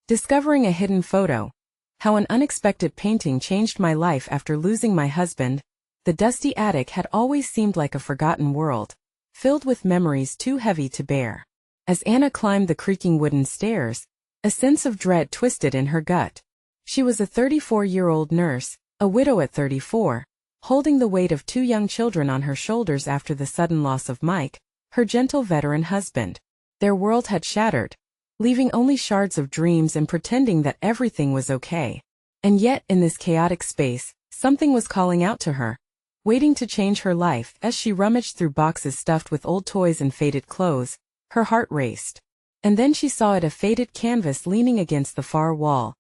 Discovering a hidden photo. How an unexpected painting changed my life after losing my husband. The dusty attic had always seemed like a forgotten world, filled with memories too heavy to bear. As Anna climbed the creaking wooden stairs, a sense of dread twisted in her gut. She was a 34-year-old nurse, a widow at 34, holding the weight of two young children on her shoulders after the sudden loss of Mike, her gentle veteran husband. Their world had shattered, leaving only shards of dreams and pretending that everything was okay. And yet, in this chaotic space, something was calling out to her, waiting to change her life. As she rummaged through boxes stuffed with old toys and faded clothes, her heart raced. And then she saw it, a faded canvas leaning against the far wall,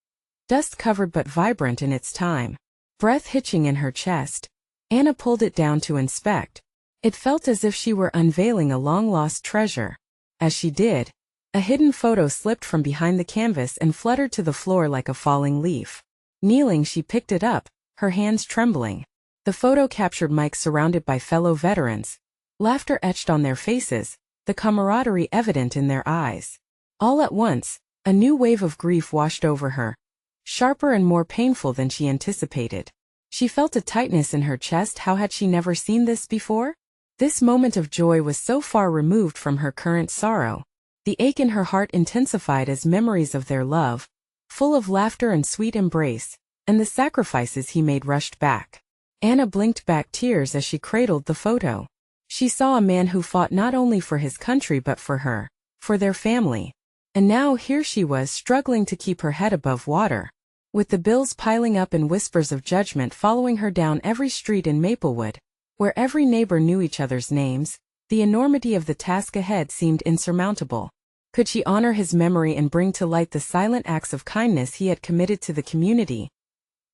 dust-covered but vibrant in its time. Breath hitching in her chest, Anna pulled it down to inspect. It felt as if she were unveiling a long-lost treasure. As she did, a hidden photo slipped from behind the canvas and fluttered to the floor like a falling leaf. Kneeling, she picked it up, her hands trembling. The photo captured Mike surrounded by fellow veterans, laughter etched on their faces, the camaraderie evident in their eyes. All at once, a new wave of grief washed over her, sharper and more painful than she anticipated. She felt a tightness in her chest. How had she never seen this before? This moment of joy was so far removed from her current sorrow. The ache in her heart intensified as memories of their love, full of laughter and sweet embrace, and the sacrifices he made rushed back. Anna blinked back tears as she cradled the photo. She saw a man who fought not only for his country but for her, for their family. And now here she was struggling to keep her head above water, with the bills piling up and whispers of judgment following her down every street in Maplewood, where every neighbor knew each other's names. The enormity of the task ahead seemed insurmountable. Could she honor his memory and bring to light the silent acts of kindness he had committed to the community?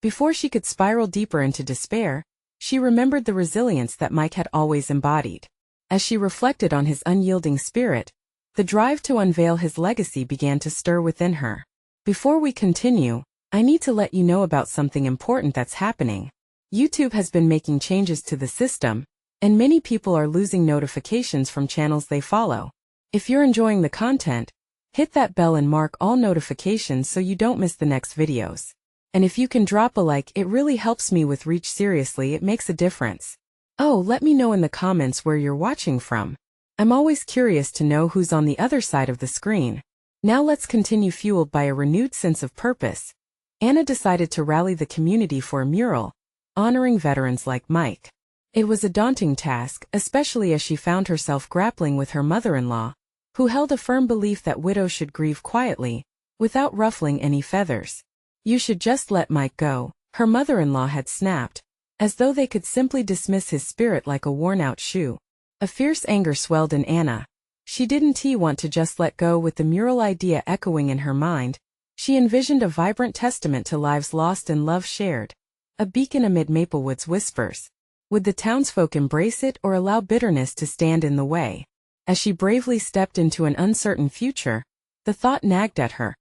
Before she could spiral deeper into despair, she remembered the resilience that Mike had always embodied. As she reflected on his unyielding spirit, the drive to unveil his legacy began to stir within her. Before we continue, I need to let you know about something important that's happening. YouTube has been making changes to the system, and many people are losing notifications from channels they follow. If you're enjoying the content, hit that bell and mark all notifications so you don't miss the next videos. And if you can drop a like, it really helps me with reach. Seriously, it makes a difference. Oh, let me know in the comments where you're watching from. I'm always curious to know who's on the other side of the screen. Now let's continue. Fueled by a renewed sense of purpose, Anna decided to rally the community for a mural, honoring veterans like Mike. It was a daunting task, especially as she found herself grappling with her mother-in-law, who held a firm belief that widows should grieve quietly, without ruffling any feathers. You should just let Mike go, her mother-in-law had snapped, as though they could simply dismiss his spirit like a worn-out shoe. A fierce anger swelled in Anna. She didn't want to just let go. With the mural idea echoing in her mind, she envisioned a vibrant testament to lives lost and love shared, a beacon amid Maplewood's whispers. Would the townsfolk embrace it or allow bitterness to stand in the way? As she bravely stepped into an uncertain future, the thought nagged at her.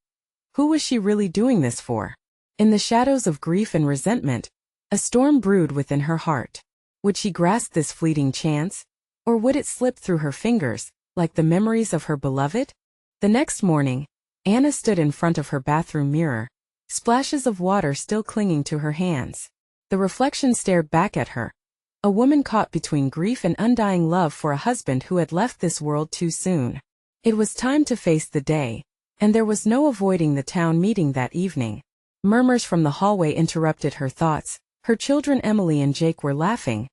Who was she really doing this for? In the shadows of grief and resentment, a storm brewed within her heart. Would she grasp this fleeting chance? Or would it slip through her fingers, like the memories of her beloved? The next morning, Anna stood in front of her bathroom mirror, splashes of water still clinging to her hands. The reflection stared back at her. A woman caught between grief and undying love for a husband who had left this world too soon. It was time to face the day, and there was no avoiding the town meeting that evening. Murmurs from the hallway interrupted her thoughts. Her children Emily and Jake were laughing,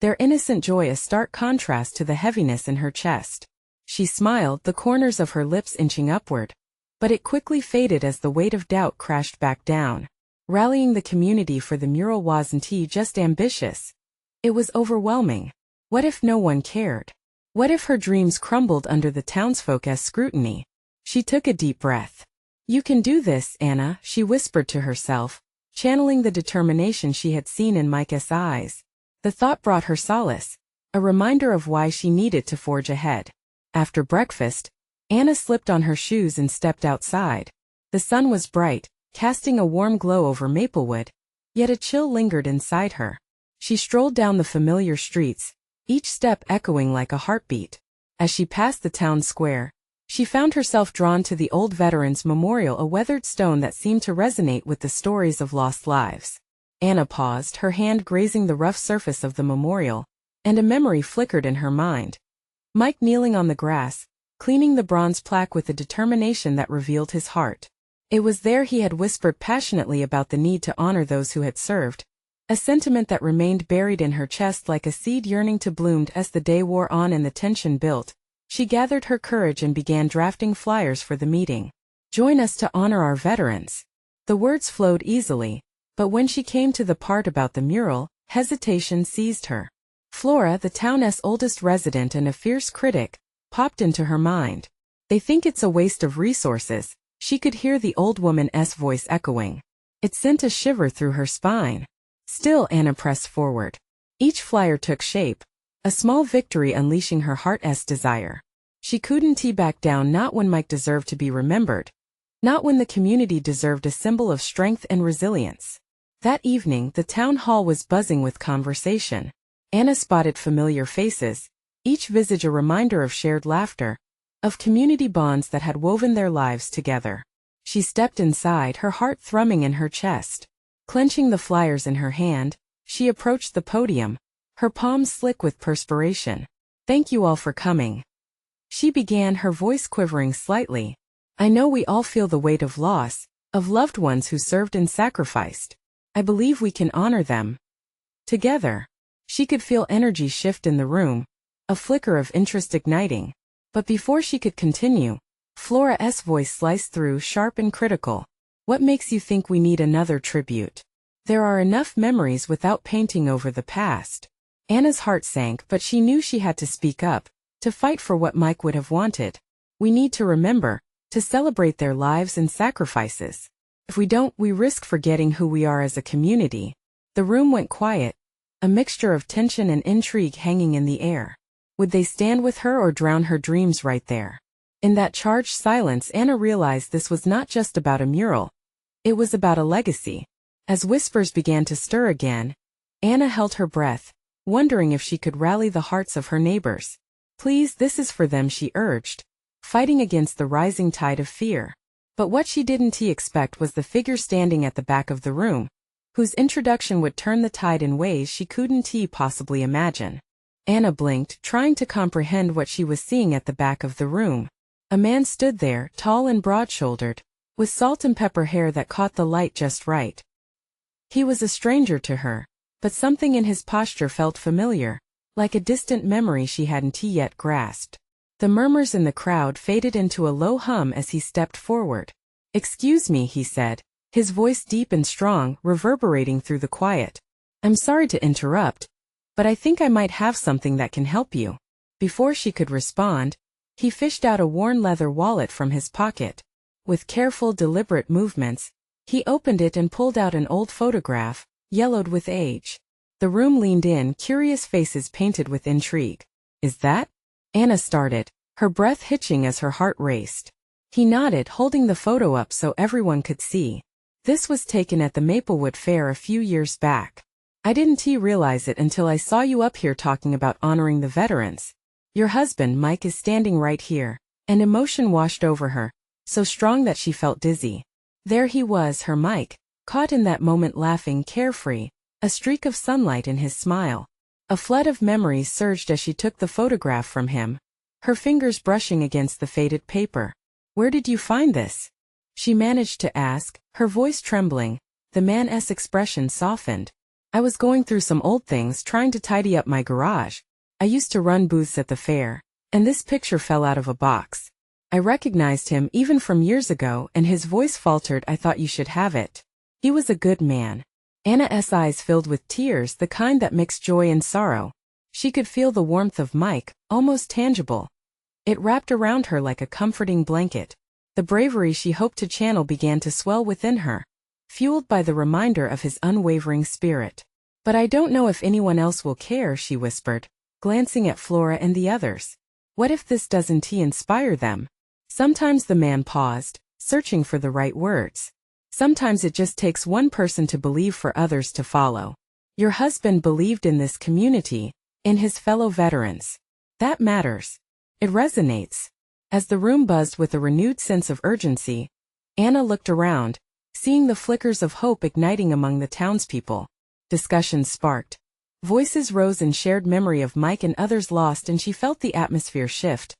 their innocent joy a stark contrast to the heaviness in her chest. She smiled, the corners of her lips inching upward, but it quickly faded as the weight of doubt crashed back down. Rallying the community for the mural wasn't just ambitious. It was overwhelming. What if no one cared? What if her dreams crumbled under the townsfolk's scrutiny? She took a deep breath. You can do this, Anna, she whispered to herself, channeling the determination she had seen in Mike's eyes. The thought brought her solace, a reminder of why she needed to forge ahead. After breakfast, Anna slipped on her shoes and stepped outside. The sun was bright, casting a warm glow over Maplewood, yet a chill lingered inside her. She strolled down the familiar streets, each step echoing like a heartbeat. As she passed the town square, She found herself drawn to the old veterans' memorial, a weathered stone that seemed to resonate with the stories of lost lives. Anna paused, her hand grazing the rough surface of the memorial, and a memory flickered in her mind. Mike kneeling on the grass, cleaning the bronze plaque with a determination that revealed his heart. It was there he had whispered passionately about the need to honor those who had served, a sentiment that remained buried in her chest like a seed yearning to bloom. As the day wore on and the tension built, she gathered her courage and began drafting flyers for the meeting. "Join us to honor our veterans." The words flowed easily, but when she came to the part about the mural, hesitation seized her. Flora, the town's oldest resident and a fierce critic, popped into her mind. "They think it's a waste of resources," she could hear the old woman's voice echoing. It sent a shiver through her spine. Still, Anna pressed forward. Each flyer took shape, a small victory unleashing her heart's desire. She couldn't back down, not when Mike deserved to be remembered, not when the community deserved a symbol of strength and resilience. That evening, the town hall was buzzing with conversation. Anna spotted familiar faces, each visage a reminder of shared laughter, of community bonds that had woven their lives together. She stepped inside, her heart thrumming in her chest. Clenching the flyers in her hand, she approached the podium, her palms slick with perspiration. "Thank you all for coming," she began, her voice quivering slightly. "I know we all feel the weight of loss, of loved ones who served and sacrificed. I believe we can honor them together." She could feel energy shift in the room, a flicker of interest igniting. But before she could continue, Flora's voice sliced through, sharp and critical. "What makes you think we need another tribute? There are enough memories without painting over the past." Anna's heart sank, but she knew she had to speak up, to fight for what Mike would have wanted. "We need to remember, to celebrate their lives and sacrifices. If we don't, we risk forgetting who we are as a community." The room went quiet, a mixture of tension and intrigue hanging in the air. Would they stand with her or drown her dreams right there? In that charged silence, Anna realized this was not just about a mural. It was about a legacy. As whispers began to stir again, Anna held her breath, wondering if she could rally the hearts of her neighbors. "Please, this is for them," she urged, fighting against the rising tide of fear. But what she didn't expect was the figure standing at the back of the room, whose introduction would turn the tide in ways she couldn't possibly imagine. Anna blinked, trying to comprehend what she was seeing at the back of the room. A man stood there, tall and broad-shouldered, with salt and pepper hair that caught the light just right. He was a stranger to her, but something in his posture felt familiar, like a distant memory she hadn't yet grasped. The murmurs in the crowd faded into a low hum as he stepped forward. "Excuse me," he said, his voice deep and strong, reverberating through the quiet. "I'm sorry to interrupt, but I think I might have something that can help you." Before she could respond, he fished out a worn leather wallet from his pocket. With careful, deliberate movements, he opened it and pulled out an old photograph, yellowed with age. The room leaned in, curious faces painted with intrigue. "Is that?" Anna started, her breath hitching as her heart raced. He nodded, holding the photo up so everyone could see. "This was taken at the Maplewood Fair a few years back. I didn't realize it until I saw you up here talking about honoring the veterans. Your husband, Mike, is standing right here." And emotion washed over her, so strong that she felt dizzy. There he was, her Mike, caught in that moment, laughing, carefree, a streak of sunlight in his smile. A flood of memories surged as she took the photograph from him, her fingers brushing against the faded paper. "Where did you find this?" she managed to ask, her voice trembling. The man's expression softened. "I was going through some old things, trying to tidy up my garage. I used to run booths at the fair, and this picture fell out of a box. I recognized him even from years ago," and his voice faltered. "I thought you should have it. He was a good man." Anna's eyes filled with tears, the kind that mixed joy and sorrow. She could feel the warmth of Mike, almost tangible. It wrapped around her like a comforting blanket. The bravery she hoped to channel began to swell within her, fueled by the reminder of his unwavering spirit. "But I don't know if anyone else will care," she whispered, glancing at Flora and the others. "What if this doesn't inspire them?" Sometimes the man paused, searching for the right words. "Sometimes it just takes one person to believe for others to follow. Your husband believed in this community, in his fellow veterans. That matters. It resonates." As the room buzzed with a renewed sense of urgency, Anna looked around, seeing the flickers of hope igniting among the townspeople. Discussions sparked. Voices rose in shared memory of Mike and others lost, and she felt the atmosphere shift.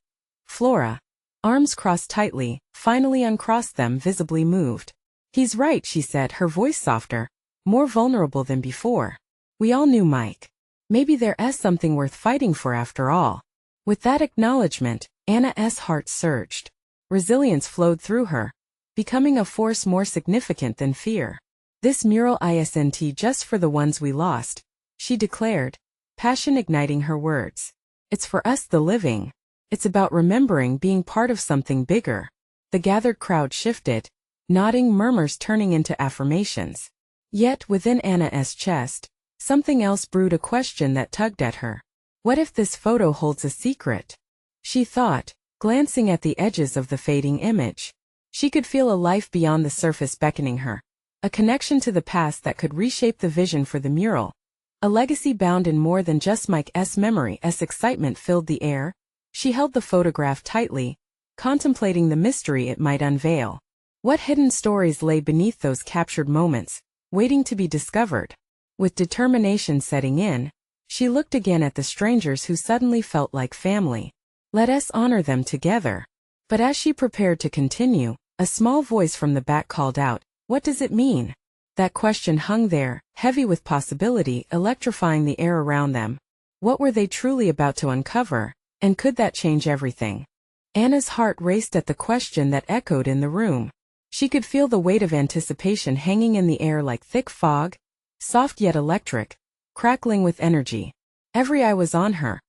Flora, arms crossed tightly, finally uncrossed them, visibly moved. "He's right," she said, her voice softer, more vulnerable than before. "We all knew Mike. Maybe there's something worth fighting for after all." With that acknowledgement, Anna's heart surged. Resilience flowed through her, becoming a force more significant than fear. "This mural isn't just for the ones we lost," she declared, passion igniting her words. "It's for us, the living. It's about remembering being part of something bigger." The gathered crowd shifted, nodding, murmurs turning into affirmations. Yet within Anna's chest, something else brewed, a question that tugged at her. What if this photo holds a secret? She thought, glancing at the edges of the fading image. She could feel a life beyond the surface beckoning her. A connection to the past that could reshape the vision for the mural. A legacy bound in more than just Mike's memory. As excitement filled the air, she held the photograph tightly, contemplating the mystery it might unveil. What hidden stories lay beneath those captured moments, waiting to be discovered? With determination setting in, she looked again at the strangers who suddenly felt like family. "Let us honor them together." But as she prepared to continue, a small voice from the back called out, "What does it mean?" That question hung there, heavy with possibility, electrifying the air around them. What were they truly about to uncover, and could that change everything? Anna's heart raced at the question that echoed in the room. She could feel the weight of anticipation hanging in the air like thick fog, soft yet electric, crackling with energy. Every eye was on her,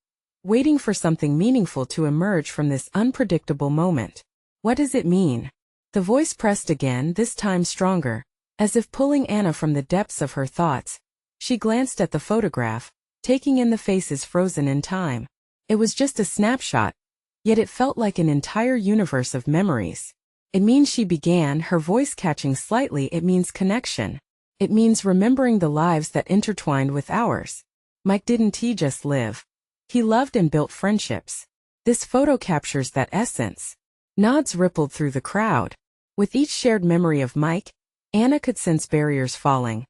waiting for something meaningful to emerge from this unpredictable moment. "What does it mean?" The voice pressed again, this time stronger, as if pulling Anna from the depths of her thoughts. She glanced at the photograph, taking in the faces frozen in time. It was just a snapshot, yet it felt like an entire universe of memories. "It means," she began, her voice catching slightly, "it means connection. It means remembering the lives that intertwined with ours. Mike didn't just live. He loved and built friendships. This photo captures that essence." Nods rippled through the crowd. With each shared memory of Mike, Anna could sense barriers falling.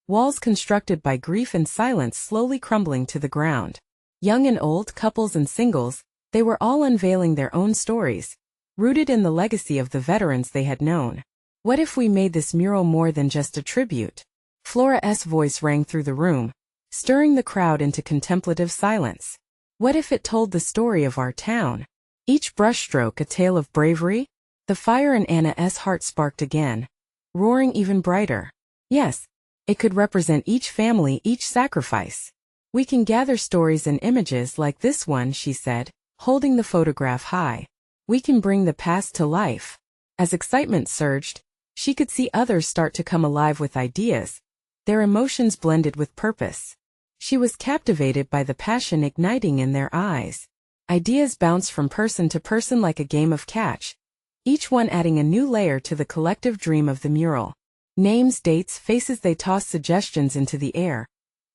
Walls constructed by grief and silence slowly crumbling to the ground. Young and old, couples and singles, they were all unveiling their own stories, rooted in the legacy of the veterans they had known. "What if we made this mural more than just a tribute?" Flora's voice rang through the room, stirring the crowd into contemplative silence. "What if it told the story of our town? Each brushstroke a tale of bravery?" The fire in Anna's heart sparked again, roaring even brighter. "Yes, it could represent each family, each sacrifice. We can gather stories and images like this one," she said, holding the photograph high. "We can bring the past to life." As excitement surged, she could see others start to come alive with ideas, their emotions blended with purpose. She was captivated by the passion igniting in their eyes. Ideas bounced from person to person like a game of catch, each one adding a new layer to the collective dream of the mural. Names, dates, faces, they tossed suggestions into the air,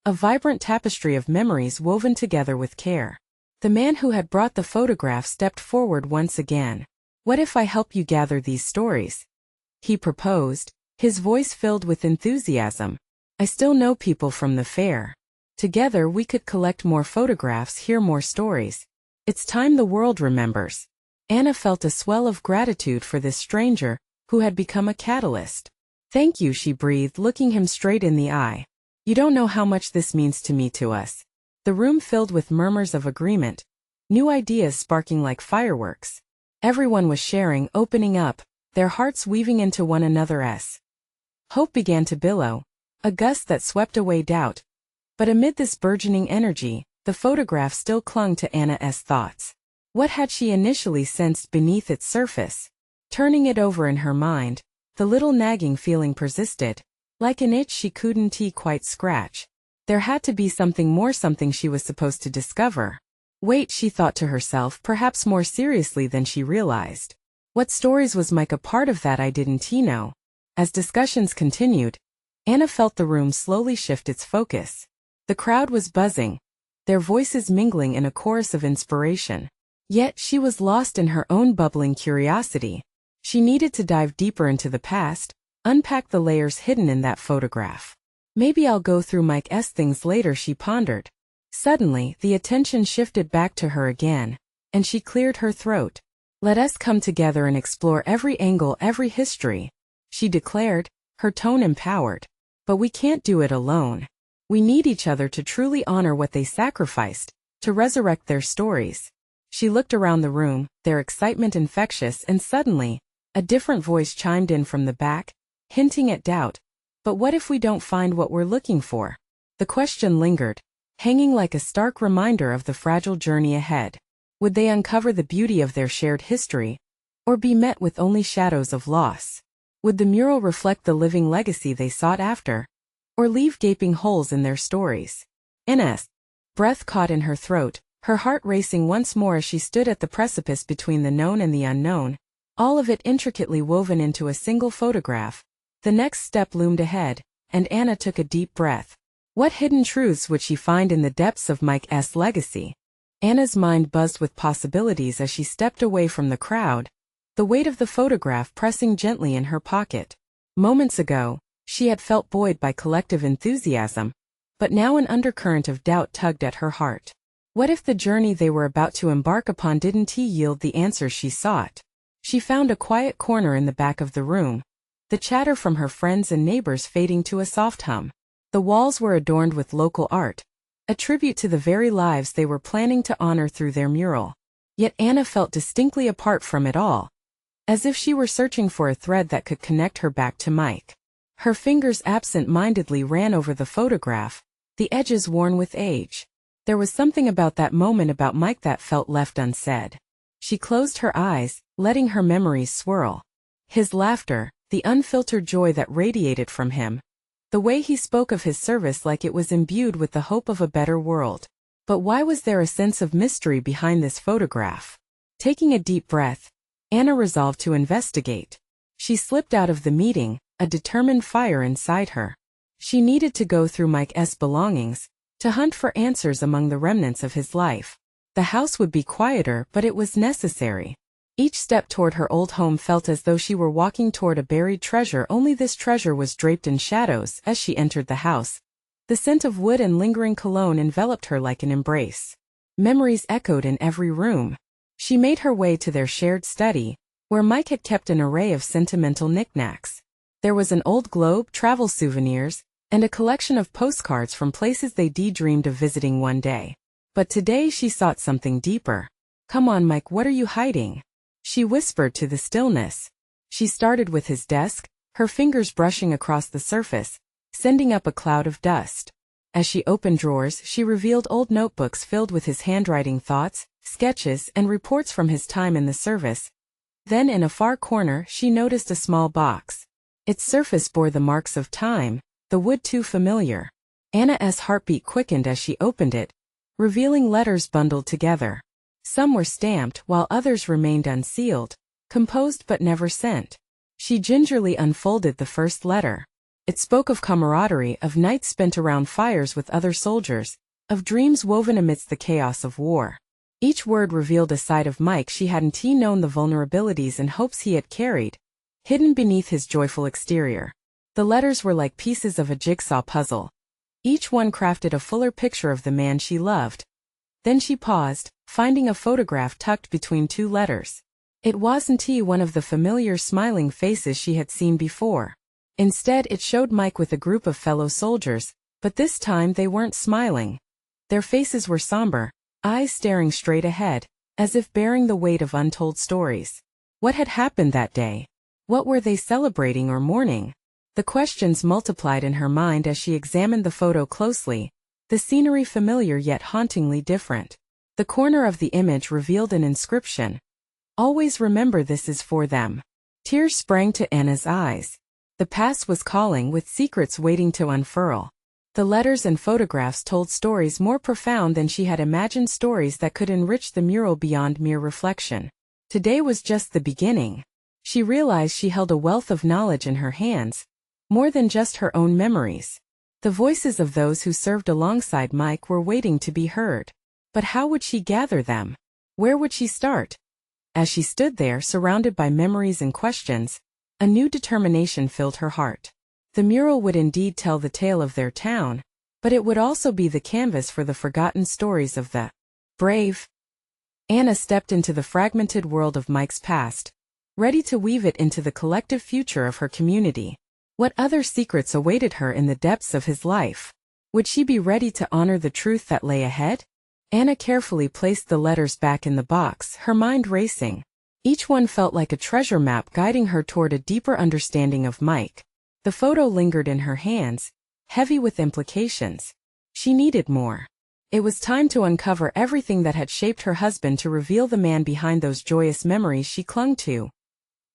a vibrant tapestry of memories woven together with care. The man who had brought the photograph stepped forward once again. "What if I help you gather these stories?" he proposed, his voice filled with enthusiasm. "I still know people from the fair. Together we could collect more photographs, hear more stories. It's time the world remembers." Anna felt a swell of gratitude for this stranger, who had become a catalyst. "Thank you," she breathed, looking him straight in the eye. "You don't know how much this means to us." The room filled with murmurs of agreement, new ideas sparking like fireworks. Everyone was sharing, opening up, their hearts weaving into one another's. Hope began to billow, a gust that swept away doubt. But amid this burgeoning energy, the photograph still clung to Anna's thoughts. What had she initially sensed beneath its surface? Turning it over in her mind, the little nagging feeling persisted, like an itch she couldn't quite scratch. There had to be something more, something she was supposed to discover. Wait, she thought to herself, perhaps more seriously than she realized. What stories was Mike a part of that I didn't know? As discussions continued, Anna felt the room slowly shift its focus. The crowd was buzzing, their voices mingling in a chorus of inspiration. Yet she was lost in her own bubbling curiosity. She needed to dive deeper into the past, unpack the layers hidden in that photograph. Maybe I'll go through Mike's things later, she pondered. Suddenly, the attention shifted back to her again, and she cleared her throat. Let us come together and explore every angle, every history, she declared, her tone empowered. But we can't do it alone. We need each other to truly honor what they sacrificed, to resurrect their stories. She looked around the room, their excitement infectious, and suddenly, a different voice chimed in from the back, hinting at doubt. But what if we don't find what we're looking for? The question lingered, hanging like a stark reminder of the fragile journey ahead. Would they uncover the beauty of their shared history, or be met with only shadows of loss? Would the mural reflect the living legacy they sought after, or leave gaping holes in their stories? Anna's breath caught in her throat, her heart racing once more as she stood at the precipice between the known and the unknown, all of it intricately woven into a single photograph. The next step loomed ahead, and Anna took a deep breath. What hidden truths would she find in the depths of Mike's legacy? Anna's mind buzzed with possibilities as she stepped away from the crowd, the weight of the photograph pressing gently in her pocket. Moments ago, she had felt buoyed by collective enthusiasm, but now an undercurrent of doubt tugged at her heart. What if the journey they were about to embark upon didn't yield the answers she sought? She found a quiet corner in the back of the room, the chatter from her friends and neighbors fading to a soft hum. The walls were adorned with local art, a tribute to the very lives they were planning to honor through their mural. Yet Anna felt distinctly apart from it all, as if she were searching for a thread that could connect her back to Mike. Her fingers absent-mindedly ran over the photograph, the edges worn with age. There was something about that moment about Mike that felt left unsaid. She closed her eyes, letting her memories swirl. His laughter, the unfiltered joy that radiated from him, the way he spoke of his service like it was imbued with the hope of a better world. But why was there a sense of mystery behind this photograph? Taking a deep breath, Anna resolved to investigate. She slipped out of the meeting, a determined fire inside her. She needed to go through Mike's belongings, to hunt for answers among the remnants of his life. The house would be quieter, but it was necessary. Each step toward her old home felt as though she were walking toward a buried treasure, only this treasure was draped in shadows. As she entered the house, the scent of wood and lingering cologne enveloped her like an embrace. Memories echoed in every room. She made her way to their shared study, where Mike had kept an array of sentimental knickknacks. There was an old globe, travel souvenirs, and a collection of postcards from places they daydreamed of visiting one day. But today she sought something deeper. Come on, Mike, what are you hiding? She whispered to the stillness. She started with his desk, her fingers brushing across the surface, sending up a cloud of dust. As she opened drawers, she revealed old notebooks filled with his handwriting, thoughts, sketches, and reports from his time in the service. Then in a far corner she noticed a small box. Its surface bore the marks of time, the wood too familiar. Anna's heartbeat quickened as she opened it, revealing letters bundled together. Some were stamped, while others remained unsealed, composed but never sent. She gingerly unfolded the first letter. It spoke of camaraderie, of nights spent around fires with other soldiers, of dreams woven amidst the chaos of war. Each word revealed a side of Mike she hadn't known, the vulnerabilities and hopes he had carried, hidden beneath his joyful exterior. The letters were like pieces of a jigsaw puzzle. Each one crafted a fuller picture of the man she loved. Then she paused, finding a photograph tucked between two letters. It wasn't one of the familiar smiling faces she had seen before. Instead, it showed Mike with a group of fellow soldiers, but this time they weren't smiling. Their faces were somber, eyes staring straight ahead, as if bearing the weight of untold stories. What had happened that day? What were they celebrating or mourning? The questions multiplied in her mind as she examined the photo closely, the scenery familiar yet hauntingly different. The corner of the image revealed an inscription. Always remember, this is for them. Tears sprang to Anna's eyes. The past was calling, with secrets waiting to unfurl. The letters and photographs told stories more profound than she had imagined, stories that could enrich the mural beyond mere reflection. Today was just the beginning. She realized she held a wealth of knowledge in her hands, more than just her own memories. The voices of those who served alongside Mike were waiting to be heard. But how would she gather them? Where would she start? As she stood there surrounded by memories and questions, a new determination filled her heart. The mural would indeed tell the tale of their town, but it would also be the canvas for the forgotten stories of the brave. Anna stepped into the fragmented world of Mike's past, ready to weave it into the collective future of her community. What other secrets awaited her in the depths of his life? Would she be ready to honor the truth that lay ahead? Anna carefully placed the letters back in the box, her mind racing. Each one felt like a treasure map guiding her toward a deeper understanding of Mike. The photo lingered in her hands, heavy with implications. She needed more. It was time to uncover everything that had shaped her husband, to reveal the man behind those joyous memories she clung to.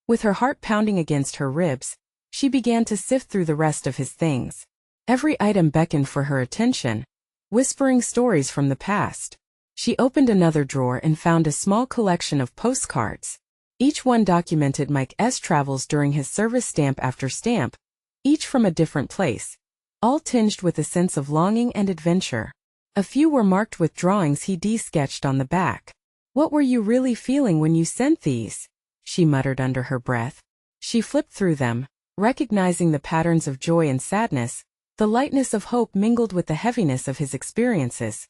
With her heart pounding against her ribs, she began to sift through the rest of his things. Every item beckoned for her attention, whispering stories from the past. She opened another drawer and found a small collection of postcards. Each one documented Mike's travels during his service, stamp after stamp, each from a different place, all tinged with a sense of longing and adventure. A few were marked with drawings he'd sketched on the back. "What were you really feeling when you sent these?" she muttered under her breath. She flipped through them, recognizing the patterns of joy and sadness, the lightness of hope mingled with the heaviness of his experiences.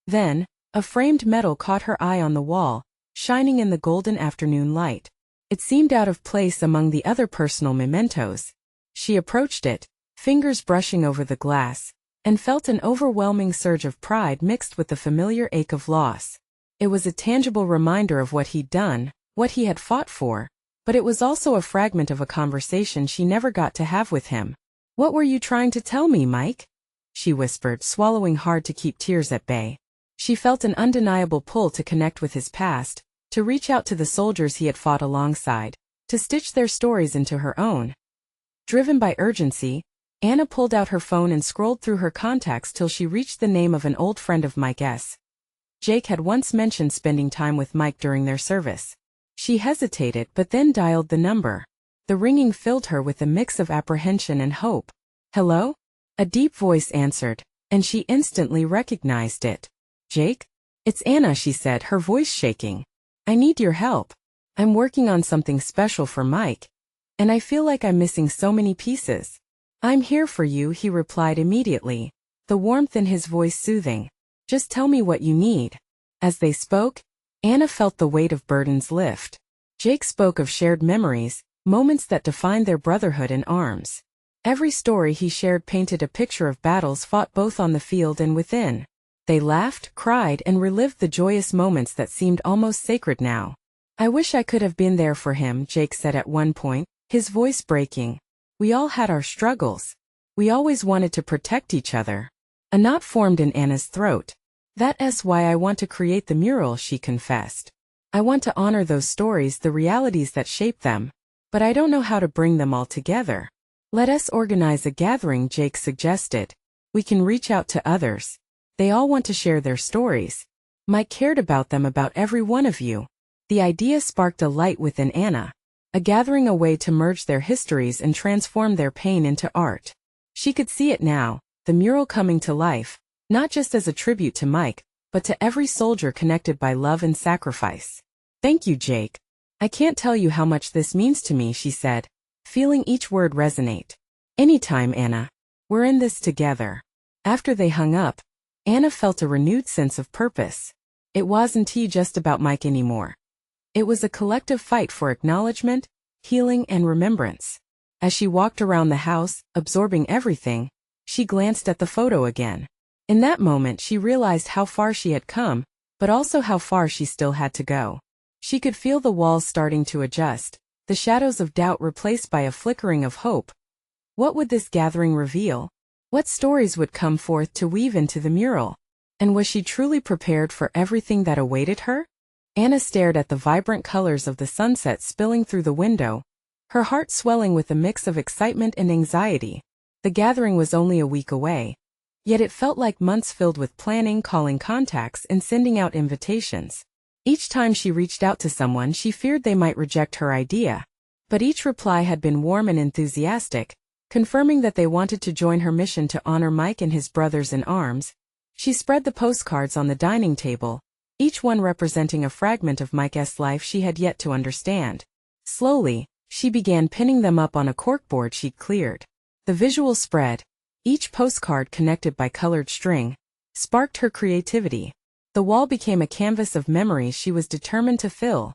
Then, a framed medal caught her eye on the wall, shining in the golden afternoon light. It seemed out of place among the other personal mementos. She approached it, fingers brushing over the glass, and felt an overwhelming surge of pride mixed with the familiar ache of loss. It was a tangible reminder of what he'd done, what he had fought for, but it was also a fragment of a conversation she never got to have with him. "What were you trying to tell me, Mike?" she whispered, swallowing hard to keep tears at bay. She felt an undeniable pull to connect with his past, to reach out to the soldiers he had fought alongside, to stitch their stories into her own. Driven by urgency, Anna pulled out her phone and scrolled through her contacts till she reached the name of an old friend of Mike's. Jake had once mentioned spending time with Mike during their service. She hesitated but then dialed the number. The ringing filled her with a mix of apprehension and hope. "Hello?" A deep voice answered, and she instantly recognized it. "Jake? It's Anna," she said, her voice shaking. "I need your help. I'm working on something special for Mike, and I feel like I'm missing so many pieces." "I'm here for you," he replied immediately, the warmth in his voice soothing. "Just tell me what you need." As they spoke, Anna felt the weight of burdens lift. Jake spoke of shared memories, moments that defined their brotherhood in arms. Every story he shared painted a picture of battles fought both on the field and within. They laughed, cried, and relived the joyous moments that seemed almost sacred now. "I wish I could have been there for him," Jake said at one point, his voice breaking. "We all had our struggles. We always wanted to protect each other." A knot formed in Anna's throat. "That's why I want to create the mural," she confessed. "I want to honor those stories, the realities that shaped them. But I don't know how to bring them all together." "Let us organize a gathering," Jake suggested. "We can reach out to others. They all want to share their stories. Mike cared about them, about every one of you." The idea sparked a light within Anna. A gathering, a way to merge their histories and transform their pain into art. She could see it now, the mural coming to life, not just as a tribute to Mike, but to every soldier connected by love and sacrifice. "Thank you, Jake. I can't tell you how much this means to me," she said, feeling each word resonate. "Anytime, Anna. We're in this together." After they hung up, Anna felt a renewed sense of purpose. It wasn't just about Mike anymore. It was a collective fight for acknowledgement, healing, and remembrance. As she walked around the house, absorbing everything, she glanced at the photo again. In that moment she realized how far she had come, but also how far she still had to go. She could feel the walls starting to adjust, the shadows of doubt replaced by a flickering of hope. What would this gathering reveal? What stories would come forth to weave into the mural? And was she truly prepared for everything that awaited her? Anna stared at the vibrant colors of the sunset spilling through the window, her heart swelling with a mix of excitement and anxiety. The gathering was only a week away, yet it felt like months filled with planning, calling contacts, and sending out invitations. Each time she reached out to someone, she feared they might reject her idea. But each reply had been warm and enthusiastic, confirming that they wanted to join her mission to honor Mike and his brothers in arms. She spread the postcards on the dining table, each one representing a fragment of Mike's life she had yet to understand. Slowly, she began pinning them up on a corkboard she'd cleared. The visual spread, each postcard connected by colored string, sparked her creativity. The wall became a canvas of memories she was determined to fill.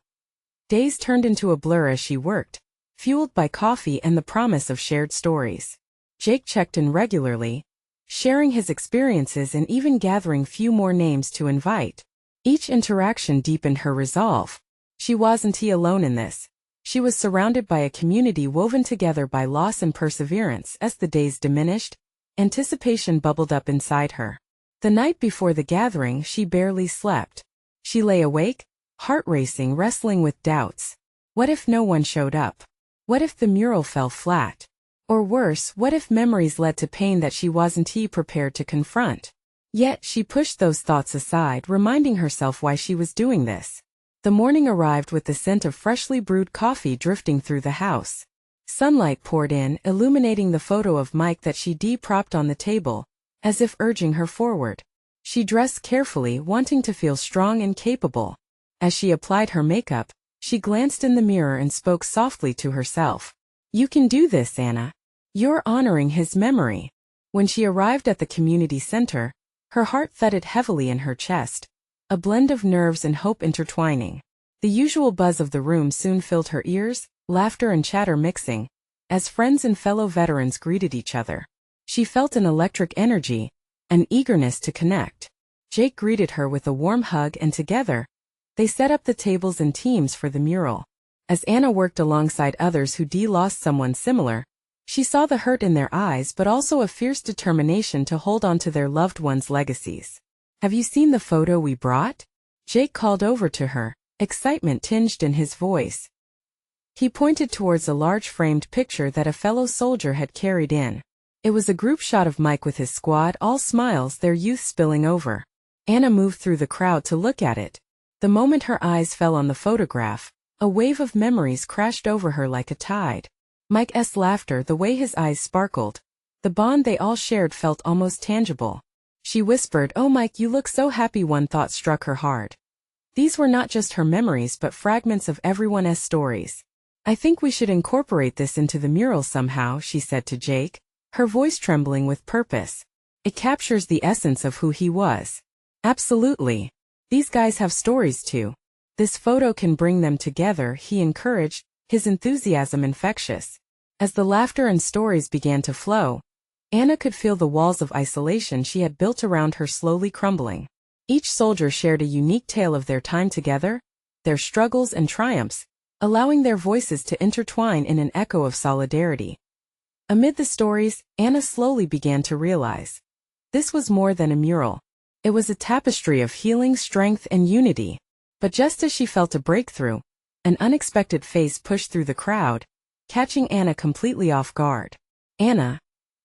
Days turned into a blur as she worked, fueled by coffee and the promise of shared stories. Jake checked in regularly, sharing his experiences and even gathering few more names to invite. Each interaction deepened her resolve. She wasn't alone in this. She was surrounded by a community woven together by loss and perseverance. As the days diminished, anticipation bubbled up inside her. The night before the gathering, she barely slept. She lay awake, heart racing, wrestling with doubts. What if no one showed up? What if the mural fell flat? Or worse, what if memories led to pain that she wasn't prepared to confront? Yet she pushed those thoughts aside, reminding herself why she was doing this. The morning arrived with the scent of freshly brewed coffee drifting through the house. Sunlight poured in, illuminating the photo of Mike that she propped on the table, as if urging her forward. She dressed carefully, wanting to feel strong and capable. As she applied her makeup, she glanced in the mirror and spoke softly to herself. "You can do this, Anna. You're honoring his memory." When she arrived at the community center, her heart thudded heavily in her chest, a blend of nerves and hope intertwining. The usual buzz of the room soon filled her ears, laughter and chatter mixing, as friends and fellow veterans greeted each other. She felt an electric energy, an eagerness to connect. Jake greeted her with a warm hug and together, they set up the tables and teams for the mural. As Anna worked alongside others who lost someone similar, she saw the hurt in their eyes but also a fierce determination to hold on to their loved ones' legacies. "Have you seen the photo we brought?" Jake called over to her, excitement tinged in his voice. He pointed towards a large framed picture that a fellow soldier had carried in. It was a group shot of Mike with his squad, all smiles, their youth spilling over. Anna moved through the crowd to look at it. The moment her eyes fell on the photograph, a wave of memories crashed over her like a tide. Mike's laughter, the way his eyes sparkled, the bond they all shared felt almost tangible. She whispered, "Oh Mike, you look so happy." One thought struck her hard. These were not just her memories but fragments of everyone's stories. "I think we should incorporate this into the mural somehow," she said to Jake, her voice trembling with purpose. "It captures the essence of who he was." "Absolutely. These guys have stories too. This photo can bring them together," he encouraged, his enthusiasm infectious. As the laughter and stories began to flow, Anna could feel the walls of isolation she had built around her slowly crumbling. Each soldier shared a unique tale of their time together, their struggles and triumphs, allowing their voices to intertwine in an echo of solidarity. Amid the stories, Anna slowly began to realize. This was more than a mural. It was a tapestry of healing, strength, and unity. But just as she felt a breakthrough, an unexpected face pushed through the crowd, catching Anna completely off guard. "Anna!"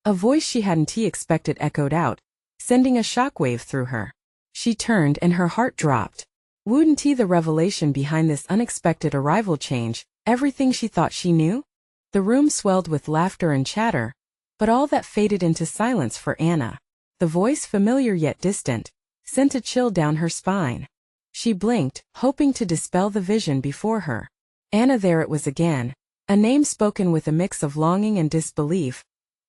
A voice she hadn't expected echoed out, sending a shockwave through her. She turned and her heart dropped. Wouldn't the revelation behind this unexpected arrival change everything she thought she knew? The room swelled with laughter and chatter, but all that faded into silence for Anna. The voice, familiar yet distant, sent a chill down her spine. She blinked, hoping to dispel the vision before her. Anna, there it was again, a name spoken with a mix of longing and disbelief.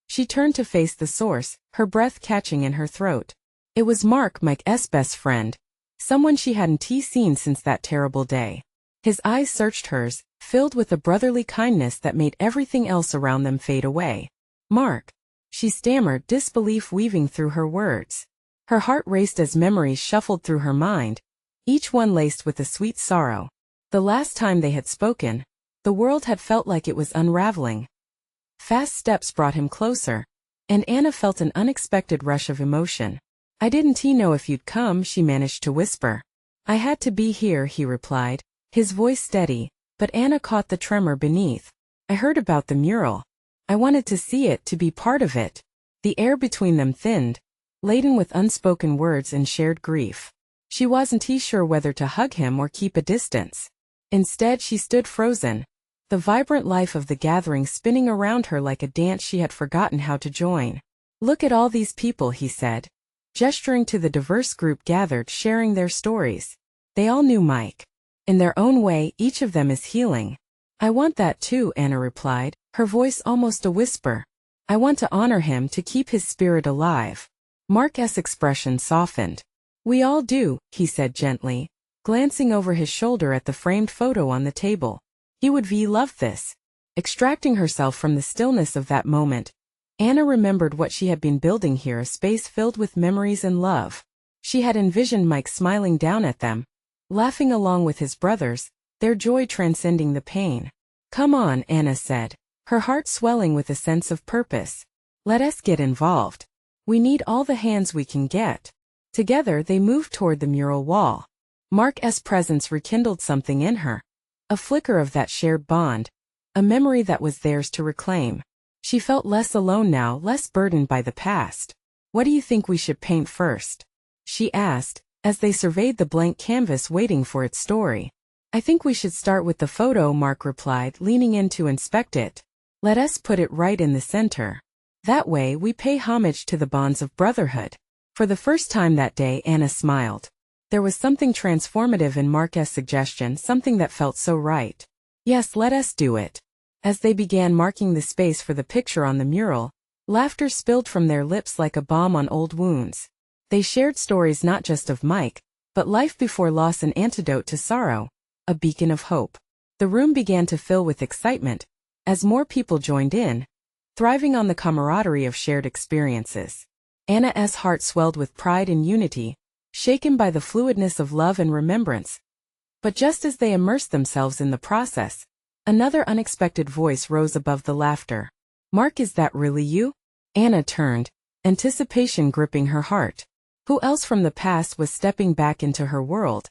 She turned to face the source, her breath catching in her throat. It was Mark, Mike's best friend, someone she hadn't seen since that terrible day. His eyes searched hers, filled with a brotherly kindness that made everything else around them fade away. "Mark," she stammered, disbelief weaving through her words. Her heart raced as memories shuffled through her mind, each one laced with a sweet sorrow. The last time they had spoken, the world had felt like it was unraveling. Fast steps brought him closer, and Anna felt an unexpected rush of emotion. "I didn't know if you'd come," she managed to whisper. "I had to be here," he replied, his voice steady, but Anna caught the tremor beneath. "I heard about the mural. I wanted to see it, to be part of it." The air between them thinned, laden with unspoken words and shared grief. She wasn't sure whether to hug him or keep a distance. Instead, she stood frozen, the vibrant life of the gathering spinning around her like a dance she had forgotten how to join. "Look at all these people," he said, gesturing to the diverse group gathered, sharing their stories. They all knew Mike. In their own way, each of them is healing. I want that too, Anna replied, her voice almost a whisper. I want to honor him, to keep his spirit alive. Mark's expression softened. We all do, he said gently, glancing over his shoulder at the framed photo on the table. He would love this. Extracting herself from the stillness of that moment, Anna remembered what she had been building here, a space filled with memories and love. She had envisioned Mike smiling down at them, laughing along with his brothers, their joy transcending the pain. Come on, Anna said, her heart swelling with a sense of purpose. Let us get involved. We need all the hands we can get. Together they moved toward the mural wall. Mark's presence rekindled something in her. A flicker of that shared bond. A memory that was theirs to reclaim. She felt less alone now, less burdened by the past. What do you think we should paint first? She asked, as they surveyed the blank canvas waiting for its story. I think we should start with the photo, Mark replied, leaning in to inspect it. Let us put it right in the center. That way we pay homage to the bonds of brotherhood. For the first time that day, Anna smiled. There was something transformative in Mark's suggestion, something that felt so right. Yes, let us do it. As they began marking the space for the picture on the mural, laughter spilled from their lips like a balm on old wounds. They shared stories not just of Mike, but life before loss, an antidote to sorrow, a beacon of hope. The room began to fill with excitement, as more people joined in, thriving on the camaraderie of shared experiences. Anna's heart swelled with pride and unity, shaken by the fluidness of love and remembrance. But just as they immersed themselves in the process, another unexpected voice rose above the laughter. Mark, is that really you? Anna turned, anticipation gripping her heart. Who else from the past was stepping back into her world?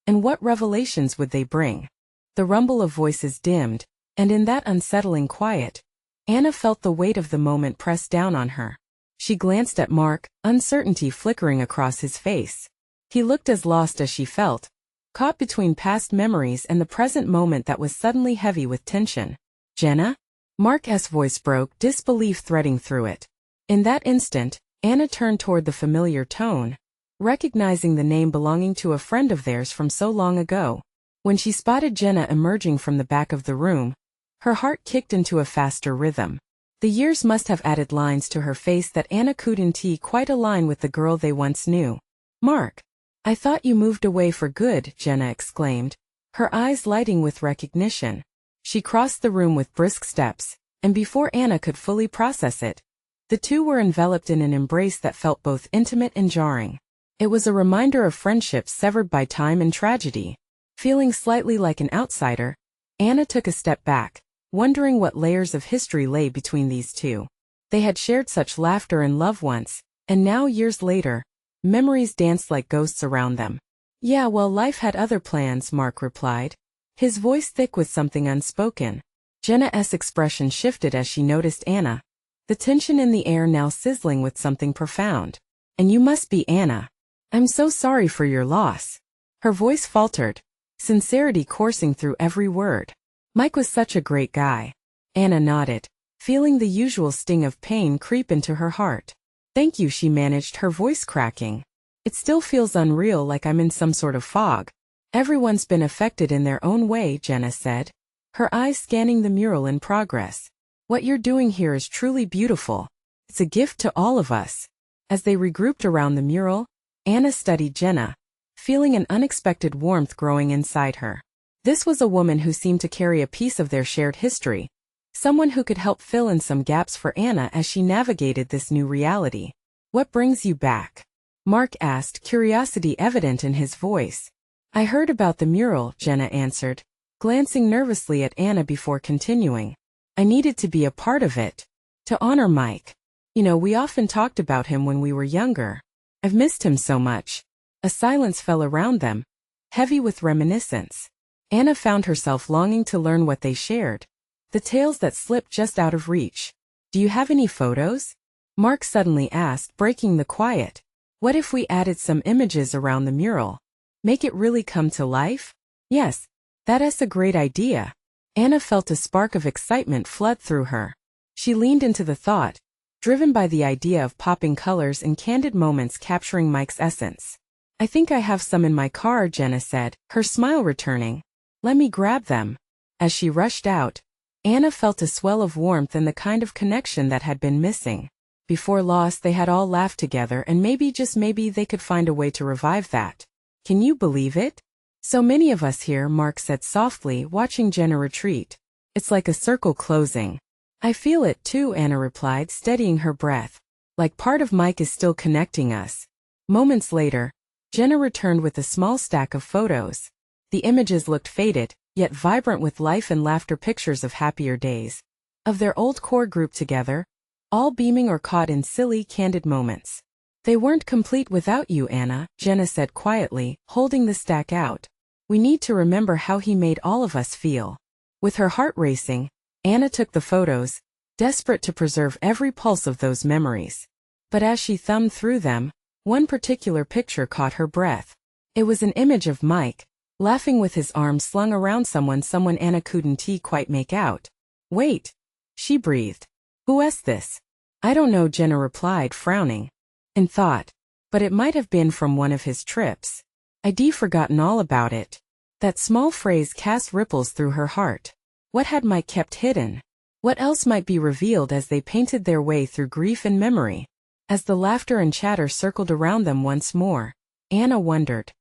And what revelations would they bring? The rumble of voices dimmed, and in that unsettling quiet, Anna felt the weight of the moment press down on her. She glanced at Mark, uncertainty flickering across his face. He looked as lost as she felt, caught between past memories and the present moment that was suddenly heavy with tension. Jenna? Mark's voice broke, disbelief threading through it. In that instant, Anna turned toward the familiar tone, recognizing the name belonging to a friend of theirs from so long ago. When she spotted Jenna emerging from the back of the room, her heart kicked into a faster rhythm. The years must have added lines to her face that Anna couldn't quite align with the girl they once knew. Mark, I thought you moved away for good, Jenna exclaimed, her eyes lighting with recognition. She crossed the room with brisk steps, and before Anna could fully process it, the two were enveloped in an embrace that felt both intimate and jarring. It was a reminder of friendships severed by time and tragedy. Feeling slightly like an outsider, Anna took a step back, wondering what layers of history lay between these two. They had shared such laughter and love once, and now, years later, memories danced like ghosts around them. Yeah, well, life had other plans, Mark replied, his voice thick with something unspoken. Jenna's expression shifted as she noticed Anna, the tension in the air now sizzling with something profound. And you must be Anna. I'm so sorry for your loss. Her voice faltered, sincerity coursing through every word. Mike was such a great guy. Anna nodded, feeling the usual sting of pain creep into her heart. Thank you, she managed, her voice cracking. It still feels unreal, like I'm in some sort of fog. Everyone's been affected in their own way, Jenna said, her eyes scanning the mural in progress. What you're doing here is truly beautiful. It's a gift to all of us. As they regrouped around the mural, Anna studied Jenna, feeling an unexpected warmth growing inside her. This was a woman who seemed to carry a piece of their shared history, someone who could help fill in some gaps for Anna as she navigated this new reality. What brings you back? Mark asked, curiosity evident in his voice. I heard about the mural, Jenna answered, glancing nervously at Anna before continuing. I needed to be a part of it. To honor Mike. You know, we often talked about him when we were younger. I've missed him so much. A silence fell around them, heavy with reminiscence. Anna found herself longing to learn what they shared, the tales that slipped just out of reach. Do you have any photos? Mark suddenly asked, breaking the quiet. What if we added some images around the mural? Make it really come to life? Yes, that's a great idea. Anna felt a spark of excitement flood through her. She leaned into the thought, driven by the idea of popping colors and candid moments capturing Mike's essence. I think I have some in my car, Jenna said, her smile returning. Let me grab them. As she rushed out, Anna felt a swell of warmth and the kind of connection that had been missing. Before loss they had all laughed together, and maybe, just maybe, they could find a way to revive that. Can you believe it? So many of us here, Mark said softly, watching Jenna retreat. It's like a circle closing. I feel it too, Anna replied, steadying her breath. Like part of Mike is still connecting us. Moments later, Jenna returned with a small stack of photos. The images looked faded, yet vibrant with life and laughter, pictures of happier days. Of their old core group together, all beaming or caught in silly, candid moments. They weren't complete without you, Anna, Jenna said quietly, holding the stack out. We need to remember how he made all of us feel. With her heart racing, Anna took the photos, desperate to preserve every pulse of those memories. But as she thumbed through them, one particular picture caught her breath. It was an image of Mike, laughing with his arms slung around someone Anna couldn't quite make out. Wait, she breathed. Who is this? I don't know, Jenna replied, frowning. In thought, but it might have been from one of his trips. I'd forgotten all about it. That small phrase cast ripples through her heart. What had Mike kept hidden? What else might be revealed as they painted their way through grief and memory? As the laughter and chatter circled around them once more, Anna wondered.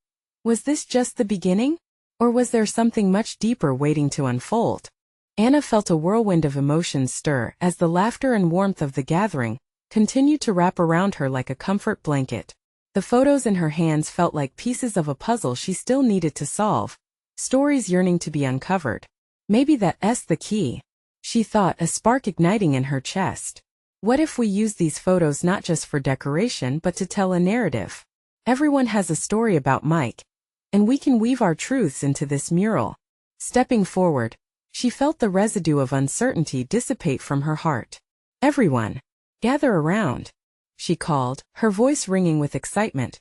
Was this just the beginning? Or was there something much deeper waiting to unfold? Anna felt a whirlwind of emotions stir as the laughter and warmth of the gathering continued to wrap around her like a comfort blanket. The photos in her hands felt like pieces of a puzzle she still needed to solve, stories yearning to be uncovered. Maybe that's the key, she thought, a spark igniting in her chest. What if we use these photos not just for decoration but to tell a narrative? Everyone has a story about Mike, and we can weave our truths into this mural. Stepping forward, she felt the residue of uncertainty dissipate from her heart. Everyone, gather around, she called, her voice ringing with excitement.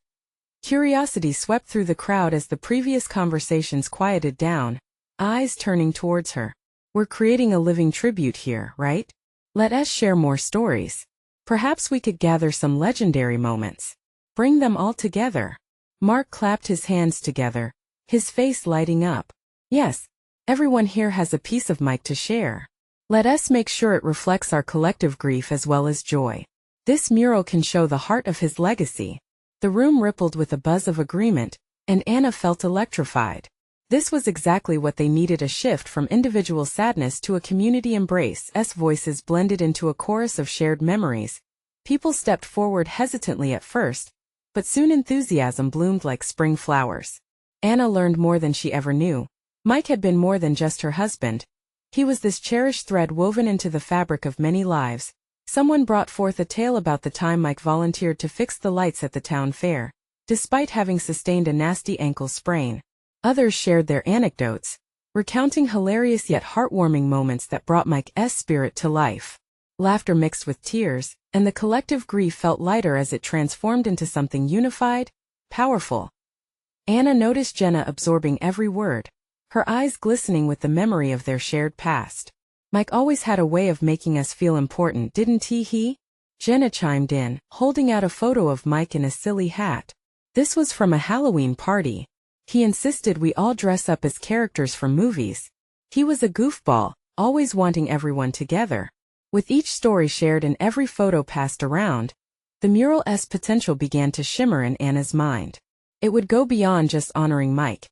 Curiosity swept through the crowd as the previous conversations quieted down, eyes turning towards her. We're creating a living tribute here, right? Let us share more stories. Perhaps we could gather some legendary moments. Bring them all together. Mark clapped his hands together, his face lighting up. Yes, everyone here has a piece of Mike to share. Let us make sure it reflects our collective grief as well as joy. This mural can show the heart of his legacy. The room rippled with a buzz of agreement, and Anna felt electrified. This was exactly what they needed, a shift from individual sadness to a community embrace. As voices blended into a chorus of shared memories. People stepped forward hesitantly at first, but soon enthusiasm bloomed like spring flowers. Anna learned more than she ever knew. Mike had been more than just her husband. He was this cherished thread woven into the fabric of many lives. Someone brought forth a tale about the time Mike volunteered to fix the lights at the town fair, despite having sustained a nasty ankle sprain. Others shared their anecdotes, recounting hilarious yet heartwarming moments that brought Mike's spirit to life. Laughter mixed with tears, and the collective grief felt lighter as it transformed into something unified, powerful. Anna noticed Jenna absorbing every word, her eyes glistening with the memory of their shared past. Mike always had a way of making us feel important, didn't he? Jenna chimed in, holding out a photo of Mike in a silly hat. This was from a Halloween party. He insisted we all dress up as characters from movies. He was a goofball, always wanting everyone together. With each story shared and every photo passed around, the mural's potential began to shimmer in Anna's mind. It would go beyond just honoring Mike.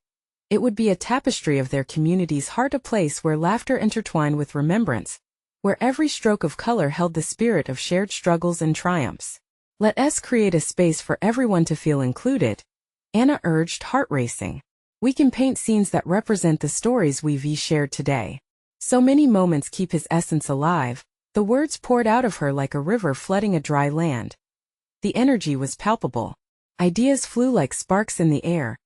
It would be a tapestry of their community's heart, a place where laughter intertwined with remembrance, where every stroke of color held the spirit of shared struggles and triumphs. Let us create a space for everyone to feel included, Anna urged, heart racing. We can paint scenes that represent the stories we've shared today. So many moments keep his essence alive. The words poured out of her like a river flooding a dry land. The energy was palpable. Ideas flew like sparks in the air,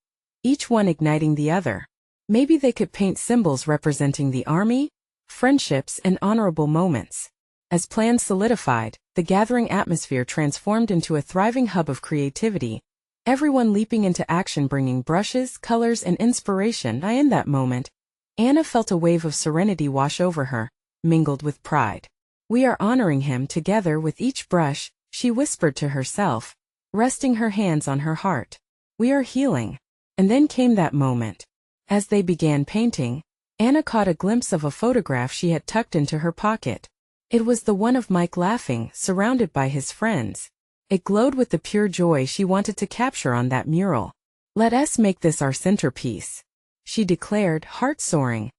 each one igniting the other. Maybe they could paint symbols representing the army, friendships, and honorable moments. As plans solidified, the gathering atmosphere transformed into a thriving hub of creativity. Everyone leaping into action, bringing brushes, colors, and inspiration. In that moment, Anna felt a wave of serenity wash over her, mingled with pride. We are honoring him together with each brush, she whispered to herself, resting her hands on her heart. We are healing. And then came that moment. As they began painting, Anna caught a glimpse of a photograph she had tucked into her pocket. It was the one of Mike laughing, surrounded by his friends. It glowed with the pure joy she wanted to capture on that mural. "Let us make this our centerpiece," she declared, heart-soaring.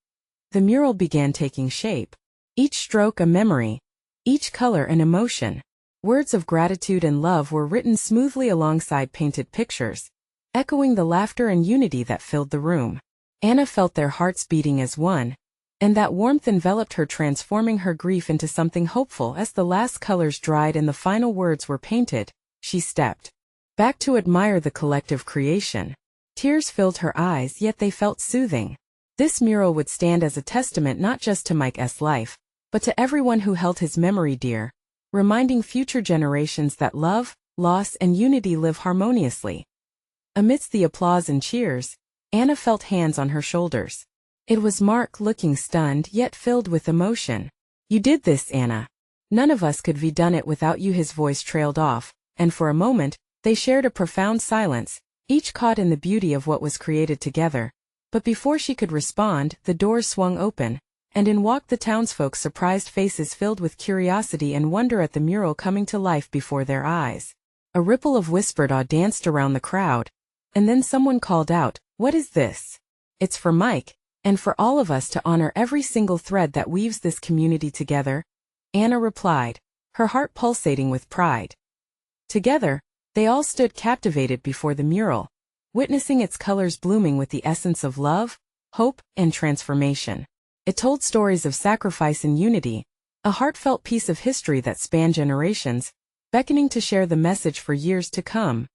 The mural began taking shape. Each stroke a memory, each color an emotion. Words of gratitude and love were written smoothly alongside painted pictures, echoing the laughter and unity that filled the room. Anna felt their hearts beating as one, and that warmth enveloped her, transforming her grief into something hopeful. As the last colors dried and the final words were painted, she stepped back to admire the collective creation. Tears filled her eyes, yet they felt soothing. This mural would stand as a testament not just to Mike's life, but to everyone who held his memory dear, reminding future generations that love, loss, and unity live harmoniously. Amidst the applause and cheers, Anna felt hands on her shoulders. It was Mark, looking stunned yet filled with emotion. "You did this, Anna. None of us could have done it without you." His voice trailed off, and for a moment, they shared a profound silence, each caught in the beauty of what was created together. But before she could respond, the doors swung open, and in walked the townsfolk, surprised faces filled with curiosity and wonder at the mural coming to life before their eyes. A ripple of whispered awe danced around the crowd, and then someone called out, "What is this?" "It's for Mike, and for all of us to honor every single thread that weaves this community together," Anna replied, her heart pulsating with pride. Together, they all stood captivated before the mural, witnessing its colors blooming with the essence of love, hope, and transformation. It told stories of sacrifice and unity, a heartfelt piece of history that spanned generations, beckoning to share the message for years to come.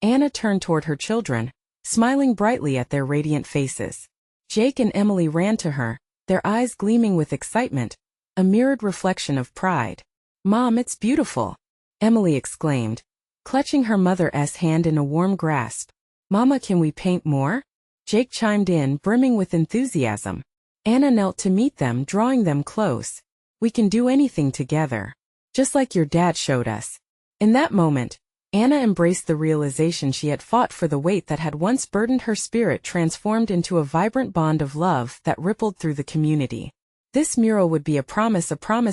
Anna turned toward her children, smiling brightly at their radiant faces. Jake and Emily ran to her, their eyes gleaming with excitement, a mirrored reflection of pride. "Mom, it's beautiful," Emily exclaimed, clutching her mother's hand in a warm grasp. "Mama, can we paint more?" Jake chimed in, brimming with enthusiasm. Anna knelt to meet them, drawing them close. "We can do anything together, just like your dad showed us." In that moment, Anna embraced the realization she had fought for. The weight that had once burdened her spirit transformed into a vibrant bond of love that rippled through the community. This mural would be a promise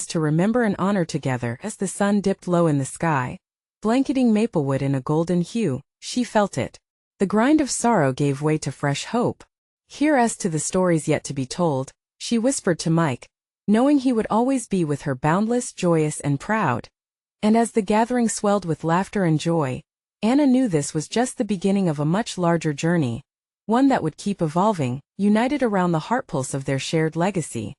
to remember and honor together. As the sun dipped low in the sky, blanketing Maplewood in a golden hue, she felt it. The grind of sorrow gave way to fresh hope. "Here's to the stories yet to be told," she whispered to Mike, knowing he would always be with her, boundless, joyous, and proud. And as the gathering swelled with laughter and joy, Anna knew this was just the beginning of a much larger journey, one that would keep evolving, united around the heart pulse of their shared legacy.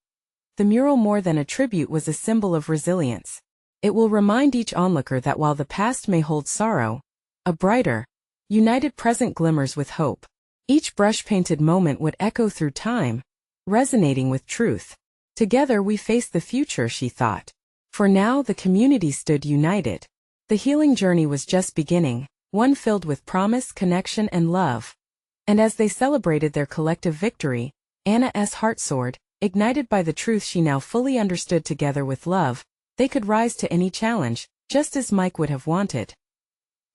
The mural, more than a tribute, was a symbol of resilience. It will remind each onlooker that while the past may hold sorrow, a brighter, united present glimmers with hope. Each brush-painted moment would echo through time, resonating with truth. "Together we face the future," she thought. For now the community stood united. The healing journey was just beginning, one filled with promise, connection, and love. And as they celebrated their collective victory, Anna's heart soared, ignited by the truth she now fully understood. Together with love, they could rise to any challenge, just as Mike would have wanted.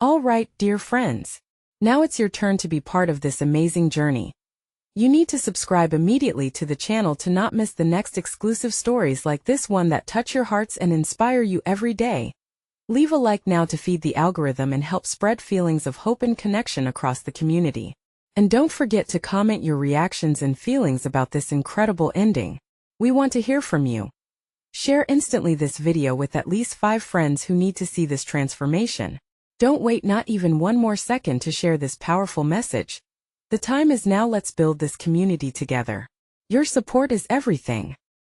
All right, dear friends. Now it's your turn to be part of this amazing journey. You need to subscribe immediately to the channel to not miss the next exclusive stories like this one that touch your hearts and inspire you every day. Leave a like now to feed the algorithm and help spread feelings of hope and connection across the community. And don't forget to comment your reactions and feelings about this incredible ending. We want to hear from you. Share instantly this video with at least 5 friends who need to see this transformation. Don't wait not even one more second to share this powerful message. The time is now. Let's build this community together. Your support is everything.